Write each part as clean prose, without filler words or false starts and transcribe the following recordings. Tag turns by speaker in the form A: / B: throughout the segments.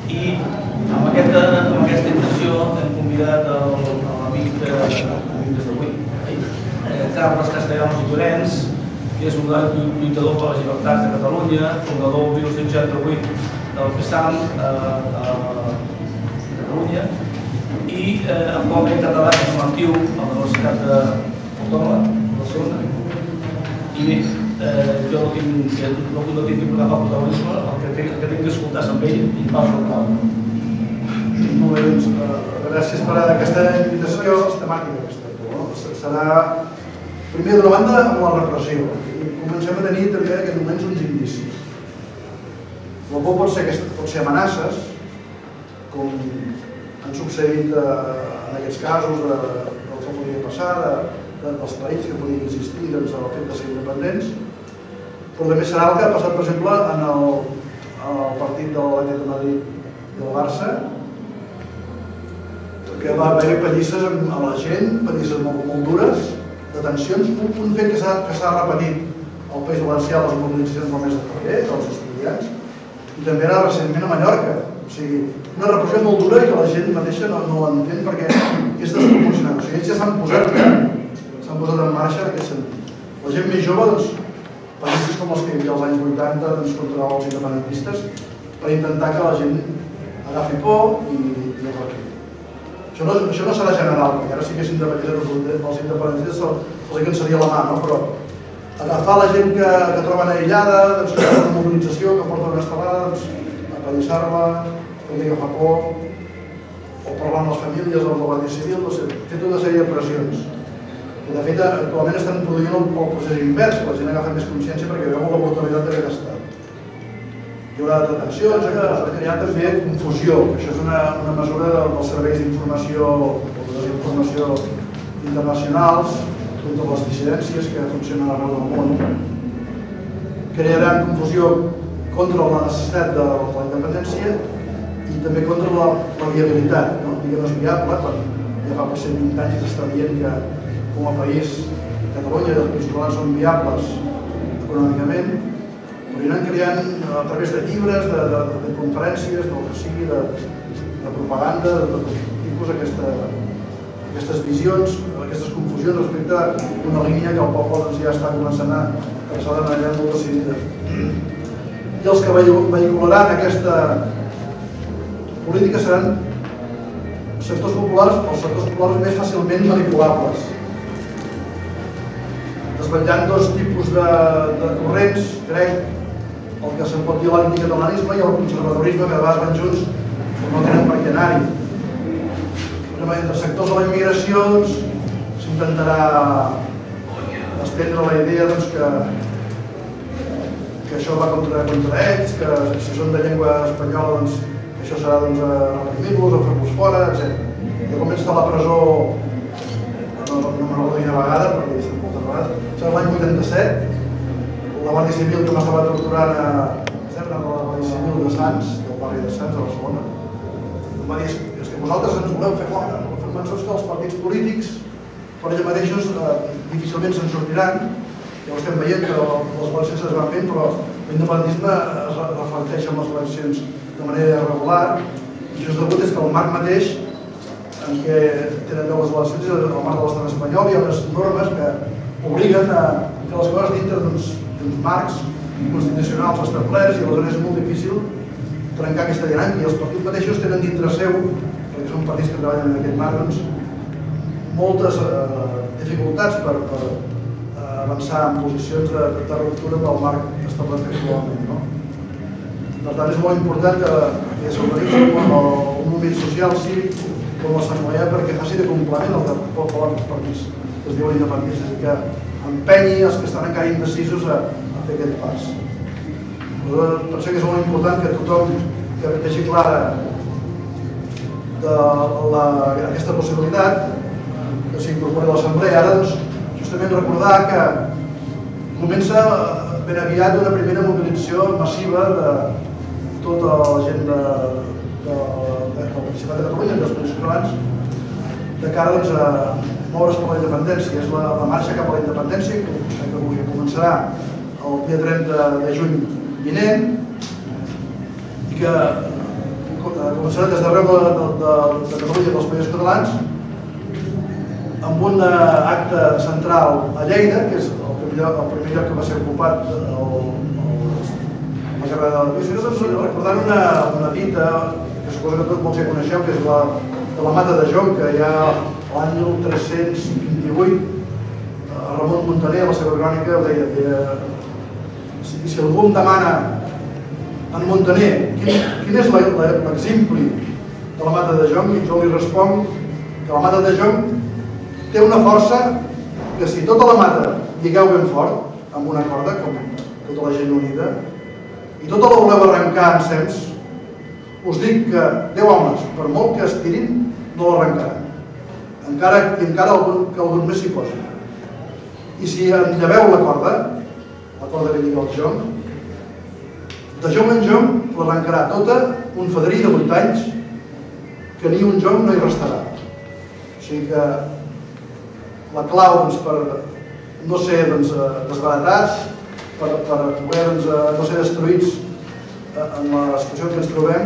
A: I amb aquesta intenció hem convidat l'amic des d'avui, Carles Castellanos i Llorenç, que és un gran lluitador per les llibertats de Catalunya, fundador del 1968 del PSAM a Catalunya i actualment catedràtic formatiu a la Universitat Autònoma de Barcelona. I bé, jo no tinc que agafar el protagonisme, el que tinc que escoltar és amb ell i passo el clau.
B: Molt bé, doncs, gràcies per aquesta invitació sistemàtica. Serà, primer, d'una banda, amb la repressió. Comencem a tenir també en aquests moments uns indicis. La por pot ser amenaces, com han succeït en aquests casos del que podria passar, dels països que podien existir al fet de ser independents, però també serà el que ha passat, per exemple, en el partit de l'Atlètic de Madrid i el Barça, que va haver pallisses a la gent, pallisses molt dures, detencions, un fet que s'ha repetit al País Valencià, les mobilitzacions del mes de febrer, dels estudiants, i també ara recentment a Mallorca. O sigui, una repressió molt dura i que la gent mateixa no l'entén perquè és desproporcionat. O sigui, ells ja s'han posat en marxa en aquest sentit. La gent més jove, doncs, pallisses com els que hi havia als anys 80 contra els independentistes, per intentar que la gent agafi por i el retiri. Això no serà general, perquè ara sí que els independentistes se'ls cansaria la mà, no? Però agafar la gent que troben aïllada, que porta una mobilització, que porta una estelada, apallissar-la, fer que fa por, o parlar amb les famílies o amb la Guàrdia Civil, fer tota una sèrie de pressions. De fet, actualment estan produint el procés invers, la gent agafa més consciència perquè veu l'oportunitat d'haver estat. Hi haurà detencions, s'ha creat també confusió. Això és una mesura dels serveis d'informació o de desinformació internacionals contra les dissidències que funcionen arreu del món. Crearan confusió contra la necessitat de la independència i també contra la viabilitat. Diguem, no és viable, quan ja fa per 120 anys que s'està dient que com a país, Catalunya i els països catalans són viables econòmicament, però hi anem creant a través de llibres, de conferències, del que sigui, de propaganda, de tot tipus aquestes visions, aquestes confusions respecte a una línia que el poble ja està començant a pensar de manera molt decidida. I els que vehicularan aquesta política seran sectors populars, els sectors populars més fàcilment manipulables, desvetllant dos tipus de corrents, crec, el que se'n pot dir l'anticatalanisme i el conservadorisme, que de vegades van junts però no tenen per què anar-hi. Entre sectors de la immigració s'intentarà estendre la idea que això va contra ells, que si són de llengua espanyola això serà reprimir-los o fer-los fora, etc. Jo com està a la presó, no me'n recordo una vegada, perquè he estat moltes vegades, l'any 87, la Guàrdia Civil que m'estava torturant a la Guàrdia Civil de Sants, del barri de Sants, a Barcelona, em va dir, és que vosaltres ens voleu fer fora, fem mencions que els partits polítics per ells mateixos difícilment se'n sortiran, ja ho estem veient que les eleccions es van fent, però l'independentisme es reflecteix en les eleccions de manera irregular, i això és degut que el marc mateix en què tenen lloc les eleccions és el marc de l'estat espanyol, hi ha unes normes que obliguen a fer les coses dintre d'uns marcs constitucionals establerts i aleshores és molt difícil trencar aquesta dinàmica i els partits mateixos tenen dintre seu, perquè són partits que treballen en aquest marc, moltes dificultats per avançar en posicions de ruptura del marc establert actualment. Per tant, és molt important que s'organitzi un moviment social cívic com l'assemblea perquè faci de complement al que volen els partits que es diuen independentistes i que empenyi els que estan encara indecisos a fer aquest pas. Per això que és molt important que tothom que vegi clara aquesta possibilitat que s'incorpori a l'assemblea. Ara, justament recordar que comença ben aviat una primera mobilització massiva de tota la gent del Principat de Catalunya i dels països catalans de cara a moure's per la independència. És la marxa cap a la independència que començarà el dia 30 de juny vinent i que concentrat des d'arreu de Catalunya i dels Països Catalans, amb un acte central a Lleida, que és el primer lloc que va ser ocupat a la guerra de la Divisió, recordant una dita que suposo que tots molts ja coneixeu, que és de la Mata de Jonc, que ja l'any 1328 Ramon Muntaner, a la seva crònica, deia si algú em demana en Muntaner quin és l'exempli de la Mata de Jonc, jo li responc que la Mata de Jonc té una força que si tota la mata lligueu ben fort amb una corda, com tota la gent unida, i tota la voleu arrencar en sems, us dic que 10 homes, per molt que estirin, no l'arrencaran. Encara que algun més s'hi posi. I si enlleveu la corda que lliga el jonc, de jonc en jonc l'arrencarà tota un fadrí de 8 anys que ni un jonc no hi restarà. O sigui que la clau per no ser desbaratats, per poder no ser destruïts en la situació que ens trobem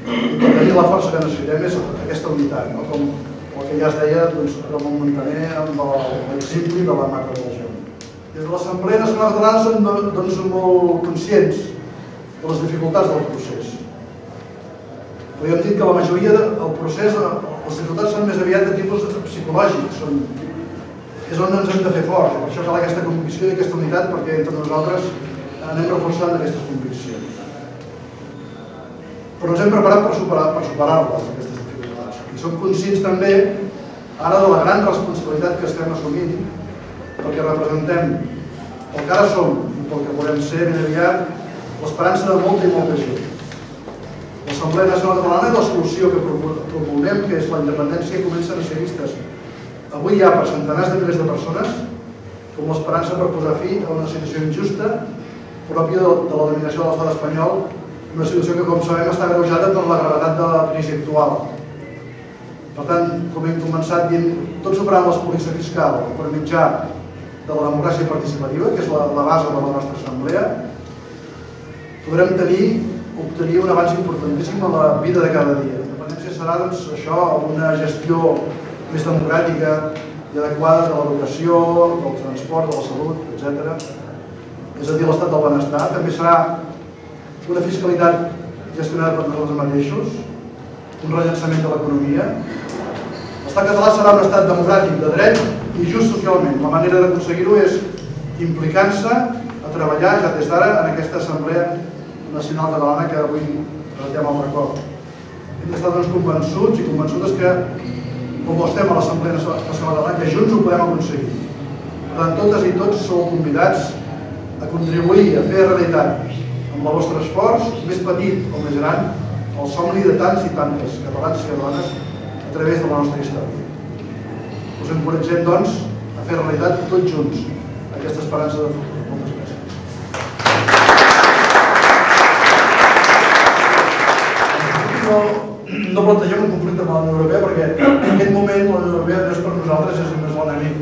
B: i per tenir la força que necessitem és aquesta unitat, com el que ja es deia Ramon Muntaner amb l'exempli de la Mata de Jonc. Des de l'Assemblea Nacional Catalana som molt conscients de les dificultats del procés. Però ja hem dit que la majoria del procés, les dificultats són més aviat de tipus psicològic, és on ens hem de fer forts. Per això cal aquesta convicció i aquesta unitat, perquè entre nosaltres anem reforçant aquestes conviccions. Però ens hem preparat per superar-les, aquestes dificultats. I som conscients també ara de la gran responsabilitat que estem assumint perquè representem el que ara som i pel que volem ser ben aviat l'esperança de molta i molta gent. L'Assemblea Nacional Catalana és la solució que propugnem, que és la independència, comencen a ser vistes avui hi ha per centenars de milers de persones com l'esperança per posar fi a una situació injusta pròpia de la dominació de l'estat espanyol, una situació que, com sabem, està agreujada per la gravetat de la crisi actual. Per tant, com hem començat dient, tot superant l'expulsió fiscal per mitjà de la democràcia participativa, que és la base de la nostra assemblea, podrem obtenir un avanç importantíssim a la vida de cada dia. La independència serà, doncs, això, una gestió més democràtica i adequada de l'educació, del transport, de la salut, etc. És a dir, l'estat del benestar. També serà una fiscalitat gestionada per nosaltres mateixos, un rellançament de l'economia. L'estat català serà un estat democràtic, de dret i just socialment. La manera d'aconseguir-ho és implicant-se a treballar ja des d'ara en aquesta Assemblea Nacional Catalana que avui presentem altre cop. Hem d'estar convençuts i convençutes que, com ho estem a l'Assemblea Nacional Catalana, que junts ho podem aconseguir. Per tant, totes i tots sou convidats a contribuir a fer realitat amb el vostre esforç, més petit o més gran, el somni de tants i tantes catalans i catalanes a través de la nostra història. Us encoratgem, doncs, a fer realitat tots junts aquesta esperança de futur. Moltes gràcies. No plantegem un conflicte amb la Unió Europea perquè en aquest moment la Unió Europea no és per nosaltres, és només l'enemic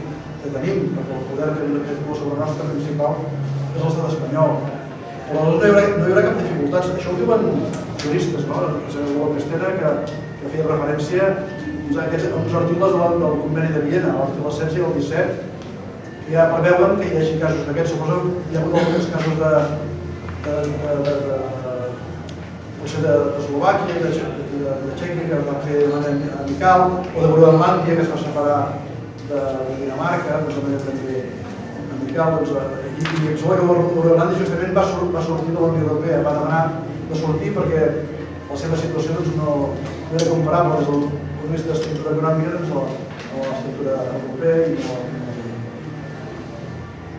B: que tenim, perquè el poder que actua sobre nostre principal és l'estat espanyol. Però no hi haurà cap dificultat. Això ho diuen juristes, no? El senyor López Tena, que feia referència a uns articles del conveni de Viena, l'article 16 i el 17, que ja preveuen que hi hagi casos d'aquests. Suposo que hi ha hagut alguns casos d'Eslovàquia i de Txèquia, que es van fer de manera amical, o de Groenlàndia, que es va separar de Dinamarca, de manera també amical. I em sembla que Groenlàndia justament va sortir de la Unió Europea, va demanar de sortir perquè la seva situació no era comparable des del punt de vista d'estructura econòmica a l'estructura europea.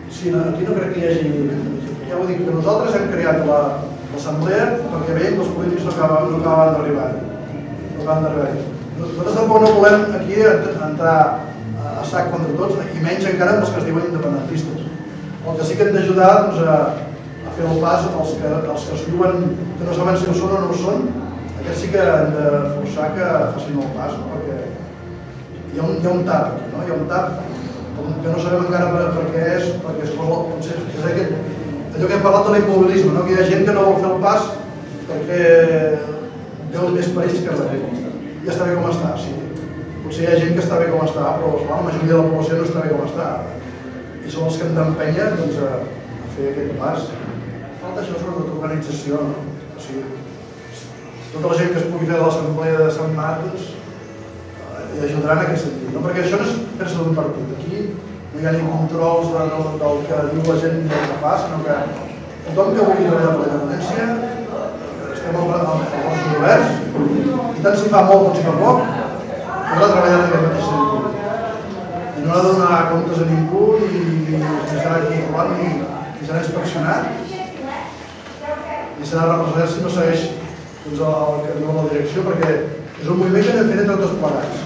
B: Sí, aquí no crec que hi hagi... Ja ho dic, que nosaltres hem creat l'assemblea perquè veiem que els polítics no acaben d'arribar. Nosaltres tampoc no volem aquí entrar a sac contra tots, i menys encara amb els que es diuen independentistes. El que sí que hem d'ajudar a fer el pas als que es diuen que no saben si ho són o no ho són, aquests sí que hem de forçar que facin el pas, perquè hi ha un tap aquí, hi ha un tap que no sabem encara per què és, perquè és allò que hem parlat de l'immobilisme, que hi ha gent que no vol fer el pas perquè veuen més perills que res. Ja està bé com està, sí. Potser hi ha gent que està bé com està, però la majoria de la població no està bé com està. I són els que hem d'empènyer a fer aquest pas. Falta això sobretot organització, no? O sigui, tota la gent que es pugui fer de l'assemblea de Sant Marc hi ajudaran en aquest sentit. No? Perquè això no és fer-se d'un partit. Aquí no hi ha ni controls del que diu la gent i del que fa, sinó que tothom que vulgui treballar per la independència estem als governs i tant si fa molt com si fa poc podrà treballar en aquest mateix sentit. I no ha de donar comptes a ningú ni serà aquí trobant ni serà inspeccionat ni serà representat si no segueix el que diu la direcció, perquè és un moviment que anem fent entre tots plegats.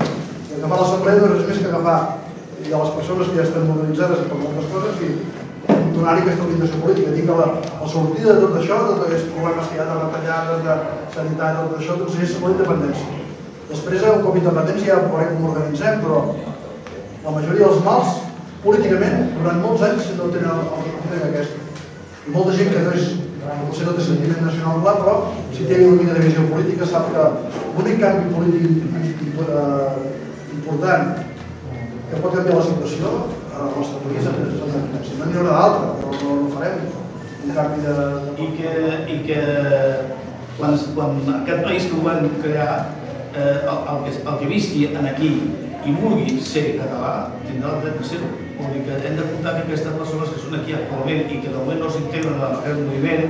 B: I agafar l'assemblea no és res més que agafar i a les persones que ja estan mobilitzades per moltes coses i donar-hi aquesta orientació política. Dir que la sortida de tot això, de tots aquests problemes que hi ha de retallades, de sanitat, tot això, doncs és la independència. Després, un cop independència, ja veurem com organitzem, però la majoria dels mals, políticament, durant molts anys no tenen aquesta. I molta gent que potser no té sentiment nacional clar, però si té una mica de visió política sap que l'únic canvi polític important que pot canviar la situació al nostre país és la independència. No n'hi haurà d'altra, però no farem un canvi de...
A: I que quan aquest país que ho van crear, el que visqui aquí i vulgui ser català, tindrà el dret de ser-ho. Vol dir que hem de comptar que aquestes persones que són aquí actualment i que de moment no s'integren en aquest moviment,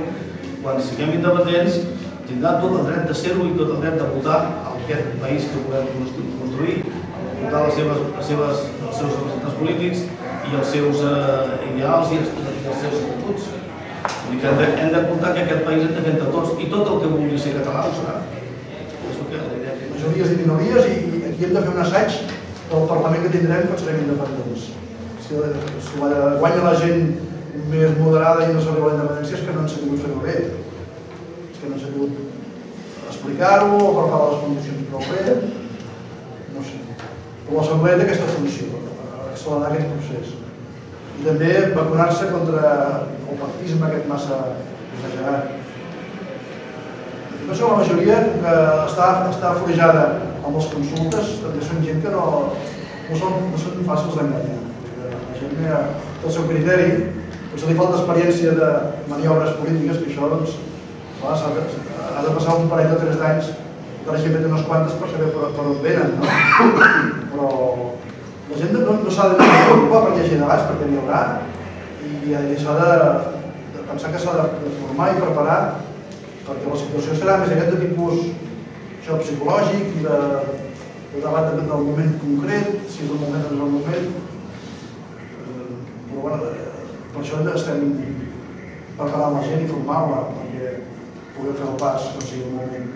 A: quan siguem independents, tindran tot el dret de ser-ho i tot el dret de votar a aquest país que volem construir, votar els seus representants polítics i els seus ideals i els seus estatuts. Vull dir que hem de comptar que aquest país hem de fer entre tots i tot el que vulgui ser català ho serà.
B: Majories i minories, i aquí hem de fer un assaig del Parlament que tindrem quan serem independents. Si guanya la gent més moderada i no s'arriba a la independència és que no han sabut fer-ho bé. És que no han sabut explicar-ho o preparar les condicions prou bé. No sé. Però l'Assemblea té aquesta funció, accelerar aquest procés. I també vacunar-se contra el partisme aquest massa exagerat. Penso que la majoria que està forjada amb les consultes també són gent que no són fàcils d'enganyar. La gent té el seu criteri, potser li falta experiència de maniobres polítiques, que això doncs, ha de passar un parell o 3 anys, per exemple, té unes quantes per saber per on venen, no? Però la gent no s'ha de preocupar perquè hi hagi debats, perquè n'hi haurà, i s'ha de pensar que s'ha de formar i preparar perquè la situació serà més aviat de tipus psicològic i de debat del moment concret, si és el moment o no és el moment. Però bé, per això estem preparant la gent i formant-la perquè puguem fer el pas quan sigui el moment.